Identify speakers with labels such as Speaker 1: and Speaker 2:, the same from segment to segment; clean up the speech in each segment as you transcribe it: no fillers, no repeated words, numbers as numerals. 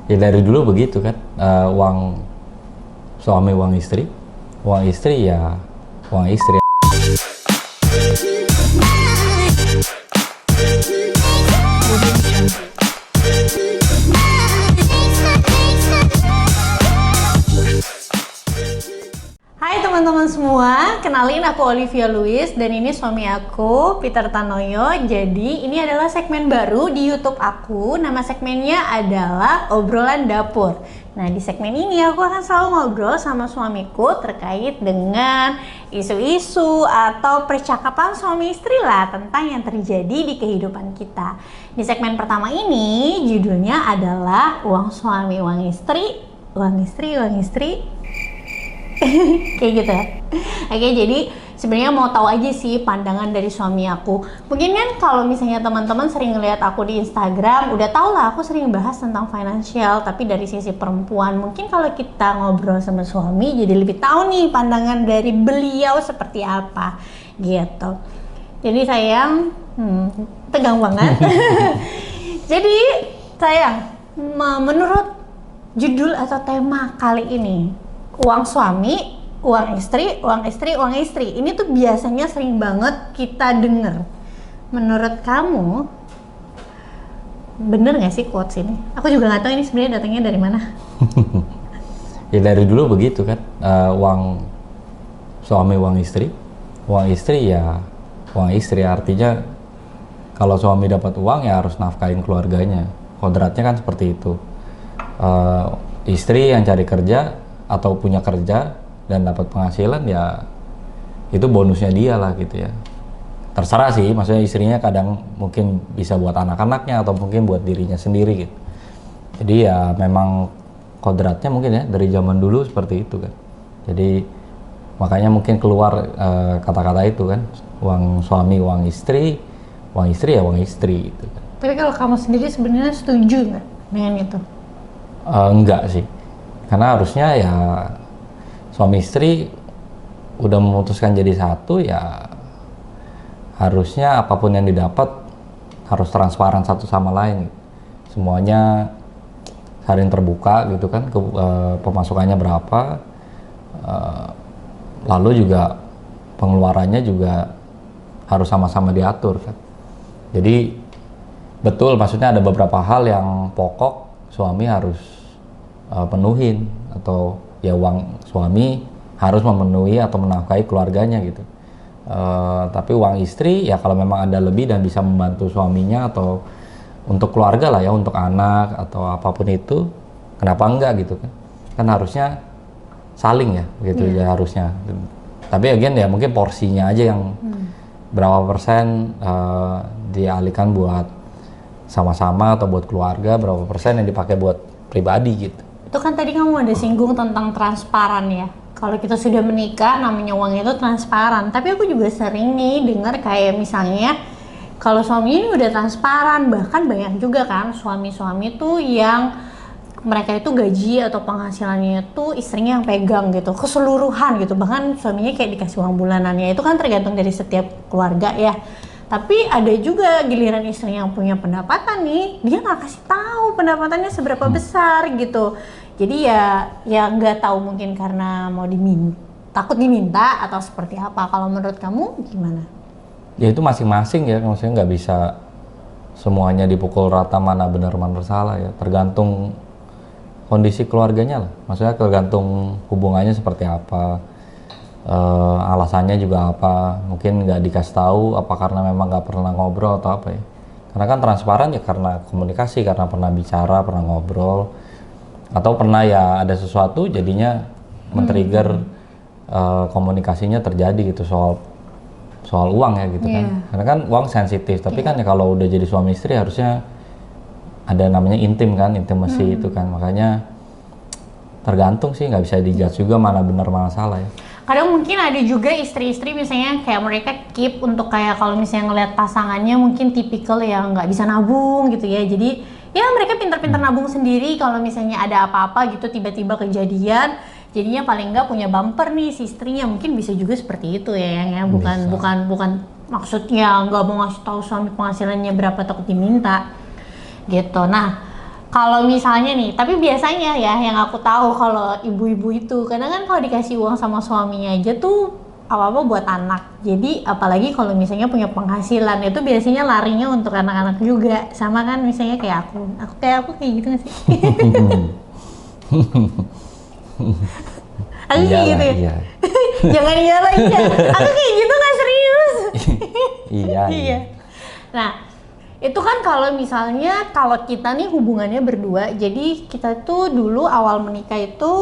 Speaker 1: Ya dari dulu begitu kan, uang suami uang istri ya uang istri.
Speaker 2: Hai teman-teman semua, kenalin aku Olivia Louis dan ini suami aku, Peter Tanoyo. Jadi ini adalah segmen baru di YouTube aku, nama segmennya adalah Obrolan Dapur. Nah di segmen ini aku akan selalu ngobrol sama suamiku terkait dengan isu-isu atau percakapan suami istri lah tentang yang terjadi di kehidupan kita. Di segmen pertama ini judulnya adalah uang suami, uang istri, uang istri, uang istri. Kayak gitu ya. Oke, jadi sebenarnya mau tahu aja sih pandangan dari suami aku. Mungkin kan kalau misalnya teman-teman sering ngeliat aku di Instagram, udah tau lah aku sering bahas tentang financial, tapi dari sisi perempuan. Mungkin kalau kita ngobrol sama suami jadi lebih tahu nih pandangan dari beliau seperti apa gitu. Jadi sayang, tegang banget. Jadi sayang, menurut judul atau tema kali ini, uang suami, uang istri, uang istri, uang istri. Ini tuh biasanya sering banget kita denger. Menurut kamu, bener nggak sih quotes ini? Aku juga nggak tahu ini sebenarnya datangnya dari mana.
Speaker 1: Ya dari dulu begitu kan, uang suami uang istri ya uang istri. Artinya kalau suami dapat uang ya harus nafkahin keluarganya. Kodratnya kan seperti itu. Istri yang cari kerja atau punya kerja dan dapat penghasilan ya itu bonusnya dia lah gitu ya. Terserah sih, maksudnya istrinya kadang mungkin bisa buat anak-anaknya atau mungkin buat dirinya sendiri gitu. Jadi ya memang kodratnya mungkin ya dari zaman dulu seperti itu kan. Jadi makanya mungkin keluar kata-kata itu kan, uang suami uang istri ya uang istri gitu kan.
Speaker 2: Tapi kalau kamu sendiri sebenarnya setuju nggak dengan itu?
Speaker 1: Enggak sih. Karena harusnya ya suami istri udah memutuskan jadi satu ya harusnya apapun yang didapat harus transparan satu sama lain. Semuanya saling terbuka gitu kan, pemasukannya berapa, lalu juga pengeluarannya juga harus sama-sama diatur kan. Jadi betul, maksudnya ada beberapa hal yang pokok suami harus penuhin, atau ya uang suami harus memenuhi atau menafkahi keluarganya gitu. Tapi uang istri ya kalau memang ada lebih dan bisa membantu suaminya atau untuk keluarga lah ya, untuk anak atau apapun itu, kenapa enggak gitu kan? Kan harusnya saling ya gitu ya harusnya. Tapi again ya mungkin porsinya aja yang berapa persen dialihkan buat sama-sama atau buat keluarga, berapa persen yang dipakai buat pribadi gitu.
Speaker 2: Itu kan tadi kamu ada singgung tentang transparan ya. Kalau kita sudah menikah namanya uang itu transparan. Tapi aku juga sering nih dengar kayak misalnya kalau suami ini udah transparan, bahkan banyak juga kan suami-suami tuh yang mereka itu gaji atau penghasilannya itu istrinya yang pegang gitu, keseluruhan gitu. Bahkan suaminya kayak dikasih uang bulanannya. Itu kan tergantung dari setiap keluarga ya. Tapi ada juga giliran istri yang punya pendapatan nih, dia nggak kasih tahu pendapatannya seberapa besar gitu. Jadi ya nggak tahu, mungkin karena mau takut diminta atau seperti apa. Kalau menurut kamu gimana?
Speaker 1: Ya itu masing-masing ya, maksudnya nggak bisa semuanya dipukul rata mana benar mana salah ya. Tergantung kondisi keluarganya lah. Maksudnya tergantung hubungannya seperti apa. Alasannya juga apa, mungkin nggak dikasih tahu apa karena memang nggak pernah ngobrol atau apa ya. Karena kan transparan ya karena komunikasi, karena pernah bicara, pernah ngobrol, atau pernah ya ada sesuatu jadinya men-trigger komunikasinya terjadi gitu soal uang ya gitu kan. Karena kan uang sensitif, tapi kan ya kalau udah jadi suami istri harusnya ada namanya intim kan, intimasi itu kan. Makanya tergantung sih, nggak bisa dijudge juga mana benar mana salah ya.
Speaker 2: Kadang mungkin ada juga istri-istri misalnya kayak mereka keep untuk kayak kalau misalnya ngelihat pasangannya mungkin tipikal yang nggak bisa nabung gitu ya. Jadi ya mereka pintar-pintar nabung sendiri, kalau misalnya ada apa-apa gitu tiba-tiba kejadian, jadinya paling nggak punya bumper nih si istrinya. Mungkin bisa juga seperti itu ya, yang ya bukan maksudnya nggak mau ngasih tahu suami penghasilannya berapa takut diminta gitu. Nah Kalau misalnya nih, tapi biasanya ya yang aku tahu kalau ibu-ibu itu, kadang kan kalau dikasih uang sama suaminya aja tuh apa-apa buat anak. Jadi apalagi kalau misalnya punya penghasilan itu biasanya larinya untuk anak-anak juga. Sama kan misalnya kayak aku. Aku kayak gitu nggak sih? Aku kayak gitu ya?
Speaker 1: Iya.
Speaker 2: Jangan iyalah iya. Aku kayak gitu nggak serius.
Speaker 1: Iya.
Speaker 2: Iya. Nah, itu kan kalau misalnya kalau kita nih hubungannya berdua, jadi kita tuh dulu awal menikah itu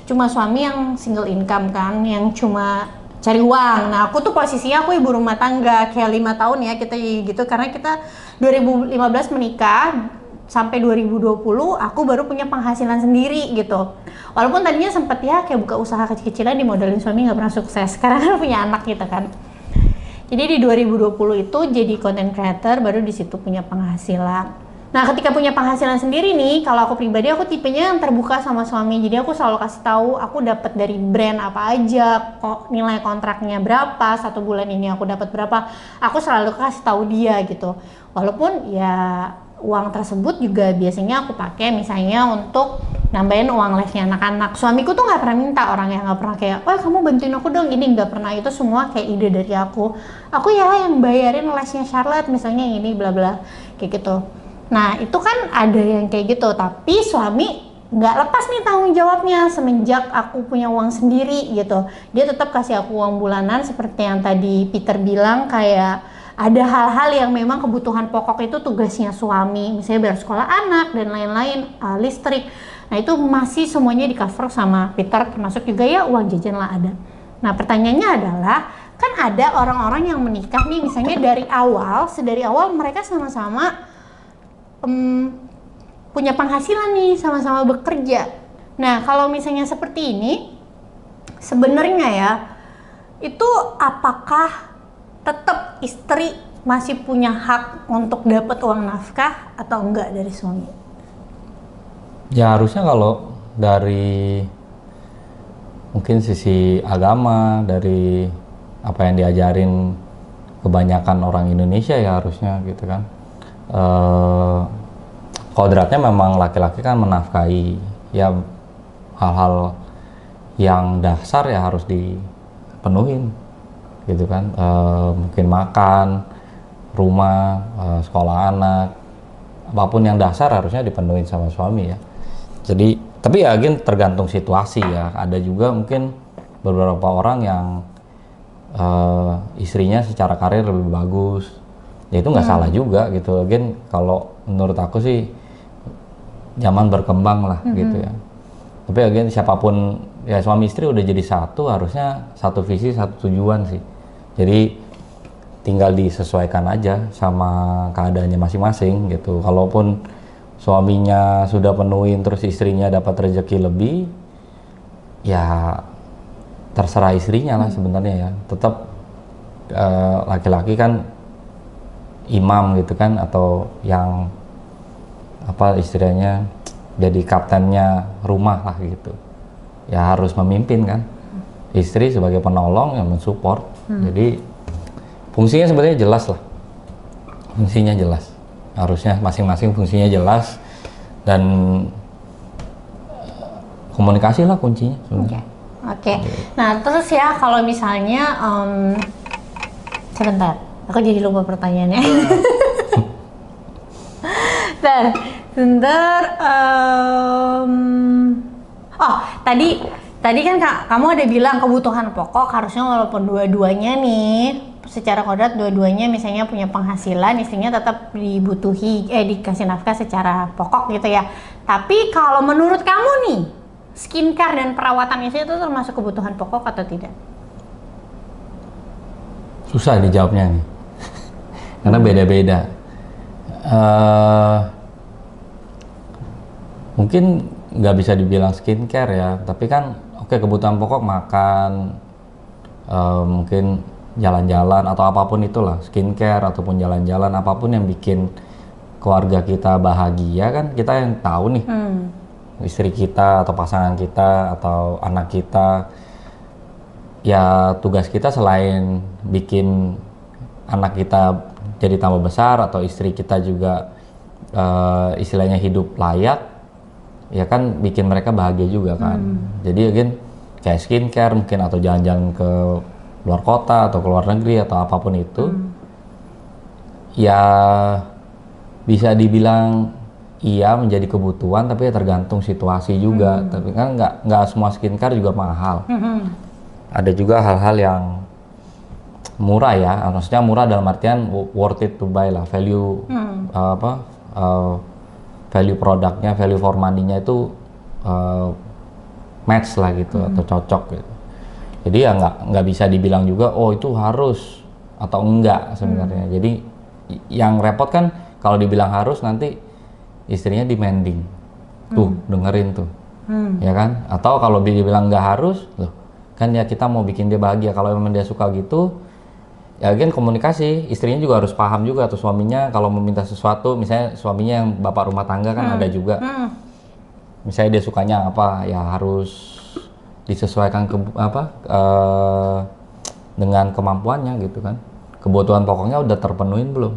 Speaker 2: cuma suami yang single income kan, yang cuma cari uang. Nah, aku tuh posisinya aku ibu rumah tangga kayak 5 tahun ya kita gitu, karena kita 2015 menikah sampai 2020 aku baru punya penghasilan sendiri gitu. Walaupun tadinya sempet ya kayak buka usaha kecil-kecilan dimodalin suami, nggak pernah sukses karena kan punya anak gitu kan. Jadi di 2020 itu jadi content creator, baru di situ punya penghasilan. Nah, ketika punya penghasilan sendiri nih, kalau aku pribadi aku tipenya yang terbuka sama suami. Jadi aku selalu kasih tahu aku dapat dari brand apa aja, kok nilai kontraknya berapa, 1 bulan ini aku dapat berapa. Aku selalu kasih tahu dia gitu. Walaupun ya uang tersebut juga biasanya aku pakai misalnya untuk nambahin uang lesnya anak-anak. Suamiku tuh nggak pernah minta, orang yang nggak pernah kayak, oh kamu bantuin aku dong ini, nggak pernah. Itu semua kayak ide dari aku ya yang bayarin lesnya Charlotte misalnya ini bla bla kayak gitu. Nah itu kan ada yang kayak gitu, tapi suami nggak lepas nih tanggung jawabnya semenjak aku punya uang sendiri gitu. Dia tetap kasih aku uang bulanan seperti yang tadi Peter bilang, kayak ada hal-hal yang memang kebutuhan pokok itu tugasnya suami, misalnya bayar sekolah anak dan lain-lain, listrik. Nah itu masih semuanya di cover sama Peter, termasuk juga ya uang jajan lah ada. Nah pertanyaannya adalah, kan ada orang-orang yang menikah nih misalnya dari awal mereka sama-sama punya penghasilan nih, sama-sama bekerja. Nah kalau misalnya seperti ini, sebenarnya ya itu apakah tetap istri masih punya hak untuk dapat uang nafkah atau enggak dari suami?
Speaker 1: Ya harusnya kalau dari mungkin sisi agama, dari apa yang diajarin kebanyakan orang Indonesia ya harusnya gitu kan. Kodratnya memang laki-laki kan menafkahi, ya hal-hal yang dasar ya harus dipenuhin gitu kan, mungkin makan, rumah, sekolah anak, apapun yang dasar harusnya dipenuhin sama suami ya. Jadi tapi ya again tergantung situasi ya. Ada juga mungkin beberapa orang yang istrinya secara karir lebih bagus, ya itu nggak salah juga gitu. Again kalau menurut aku sih zaman berkembang lah gitu ya. Tapi again siapapun ya, suami istri udah jadi satu, harusnya satu visi satu tujuan sih. Jadi tinggal disesuaikan aja sama keadaannya masing-masing gitu. Kalaupun suaminya sudah penuhin terus istrinya dapat rezeki lebih, ya terserah istrinya lah sebenarnya ya. Tetap laki-laki kan imam gitu kan, atau yang apa istilahnya jadi kaptennya rumah lah gitu. Ya harus memimpin kan. Istri sebagai penolong yang mensupport. Jadi fungsinya sebenarnya jelas lah. Fungsinya jelas. Harusnya masing-masing fungsinya jelas, dan komunikasi lah kuncinya sebenarnya.
Speaker 2: Oke. Nah, terus ya kalau misalnya sebentar, aku jadi lupa pertanyaannya. Sebentar. Oh, tadi kan kamu ada bilang kebutuhan pokok harusnya walaupun dua-duanya nih secara kodrat dua-duanya misalnya punya penghasilan, istrinya tetap dikasih nafkah secara pokok gitu ya. Tapi kalau menurut kamu nih, skincare dan perawatan istri itu termasuk kebutuhan pokok atau tidak?
Speaker 1: Susah dijawabnya nih. Karena beda-beda. Mungkin nggak bisa dibilang skincare ya, tapi kan oke, kebutuhan pokok makan, mungkin jalan-jalan atau apapun itulah, skincare ataupun jalan-jalan, apapun yang bikin keluarga kita bahagia kan kita yang tahu nih. Istri kita atau pasangan kita atau anak kita, ya tugas kita selain bikin anak kita jadi tambah besar atau istri kita juga istilahnya hidup layak, ya kan bikin mereka bahagia juga kan. Jadi again kayak skincare mungkin atau jalan-jalan ke luar kota atau ke luar negeri atau apapun itu, ya bisa dibilang iya menjadi kebutuhan, tapi ya tergantung situasi juga. Tapi kan nggak semua skincare juga mahal. Ada juga hal-hal yang murah ya, maksudnya murah dalam artian worth it to buy lah, value value produknya, value for money-nya itu match lah gitu atau cocok gitu. Jadi ya nggak bisa dibilang juga oh itu harus atau enggak sebenarnya. Jadi yang repot kan kalau dibilang harus nanti istrinya demanding, tuh dengerin tuh, ya kan? Atau kalau dibilang nggak harus, loh kan ya kita mau bikin dia bahagia. Kalau memang dia suka gitu, ya again komunikasi, istrinya juga harus paham juga atau suaminya kalau meminta sesuatu, misalnya suaminya yang bapak rumah tangga kan ada juga, misalnya dia sukanya apa, ya harus disesuaikan dengan kemampuannya gitu kan. Kebutuhan pokoknya udah terpenuhin belum?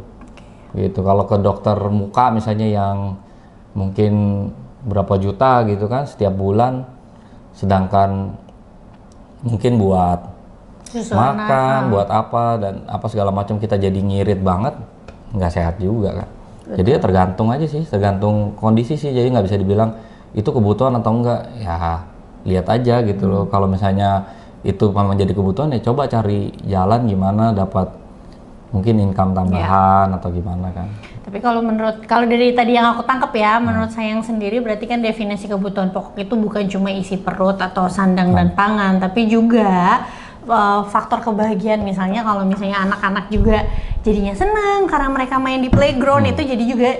Speaker 1: Gitu. Kalau ke dokter muka misalnya yang mungkin berapa juta gitu kan setiap bulan, sedangkan mungkin buat makan, buat apa dan apa segala macam kita jadi ngirit banget, nggak sehat juga kan. Jadi ya tergantung aja sih, tergantung kondisi sih. Jadi nggak bisa dibilang itu kebutuhan atau enggak, ya lihat aja gitu loh. Kalau misalnya itu memang jadi kebutuhan, ya coba cari jalan gimana dapat mungkin income tambahan atau gimana kan.
Speaker 2: Tapi kalau dari tadi yang aku tangkap ya, menurut saya yang sendiri berarti kan definisi kebutuhan pokok itu bukan cuma isi perut atau sandang dan pangan, tapi juga faktor kebahagiaan. Misalnya kalau misalnya anak-anak juga jadinya senang karena mereka main di playground, itu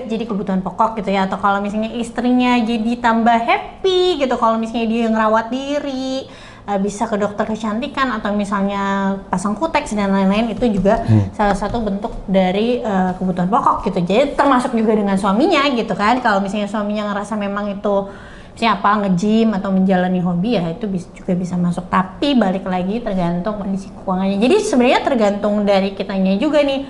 Speaker 2: jadi kebutuhan pokok gitu ya. Atau kalau misalnya istrinya jadi tambah happy gitu kalau misalnya dia ngerawat diri, bisa ke dokter kecantikan atau misalnya pasang kutex dan lain-lain, itu juga salah satu bentuk dari kebutuhan pokok gitu. Jadi termasuk juga dengan suaminya gitu kan. Kalau misalnya suaminya ngerasa memang itu siapa nge-gym atau menjalani hobi, ya itu juga bisa masuk. Tapi balik lagi tergantung kondisi keuangannya. Jadi sebenarnya tergantung dari kitanya juga nih,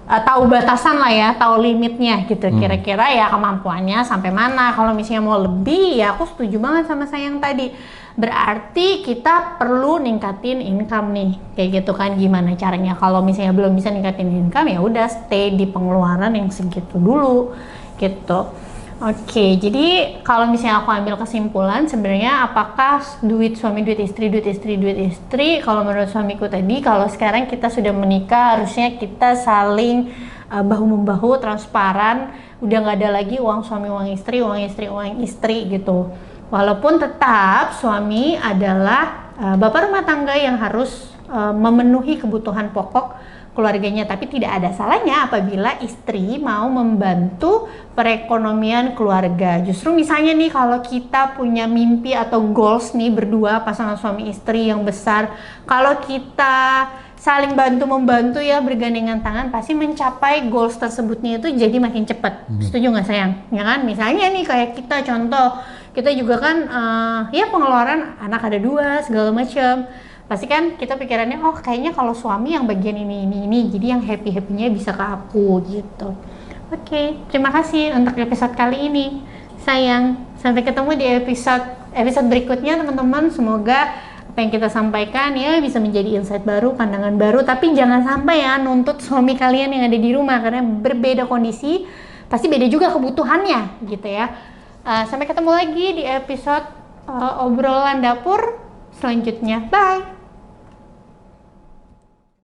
Speaker 2: tahu batasan lah ya, tahu limitnya gitu. Kira-kira ya kemampuannya sampai mana. Kalau misalnya mau lebih, ya aku setuju banget sama saya yang tadi. Berarti kita perlu ningkatin income nih, kayak gitu kan. Gimana caranya? Kalau misalnya belum bisa ningkatin income, ya udah stay di pengeluaran yang segitu dulu gitu. Oke, jadi kalau misalnya aku ambil kesimpulan, sebenarnya apakah duit suami, duit istri, kalau menurut suamiku tadi, kalau sekarang kita sudah menikah, harusnya kita saling bahu-membahu, transparan, udah nggak ada lagi uang suami, uang istri gitu. Walaupun tetap suami adalah bapak rumah tangga yang harus memenuhi kebutuhan pokok keluarganya, tapi tidak ada salahnya apabila istri mau membantu perekonomian keluarga. Justru misalnya nih, kalau kita punya mimpi atau goals nih berdua pasangan suami istri yang besar, kalau kita saling bantu-membantu ya, bergandengan tangan, pasti mencapai goals tersebutnya itu jadi makin cepat. Setuju nggak sayang? Ya kan? Misalnya nih kayak kita contoh, kita juga kan ya pengeluaran anak ada 2 segala macam. Pasti kan kita pikirannya, oh kayaknya kalau suami yang bagian ini, jadi yang happy-happynya bisa ke aku gitu. Oke, terima kasih untuk episode kali ini sayang. Sampai ketemu di episode berikutnya teman-teman. Semoga apa yang kita sampaikan ya bisa menjadi insight baru, pandangan baru. Tapi jangan sampai ya nuntut suami kalian yang ada di rumah, karena berbeda kondisi pasti beda juga kebutuhannya gitu ya. Sampai ketemu lagi di episode obrolan dapur selanjutnya. Bye.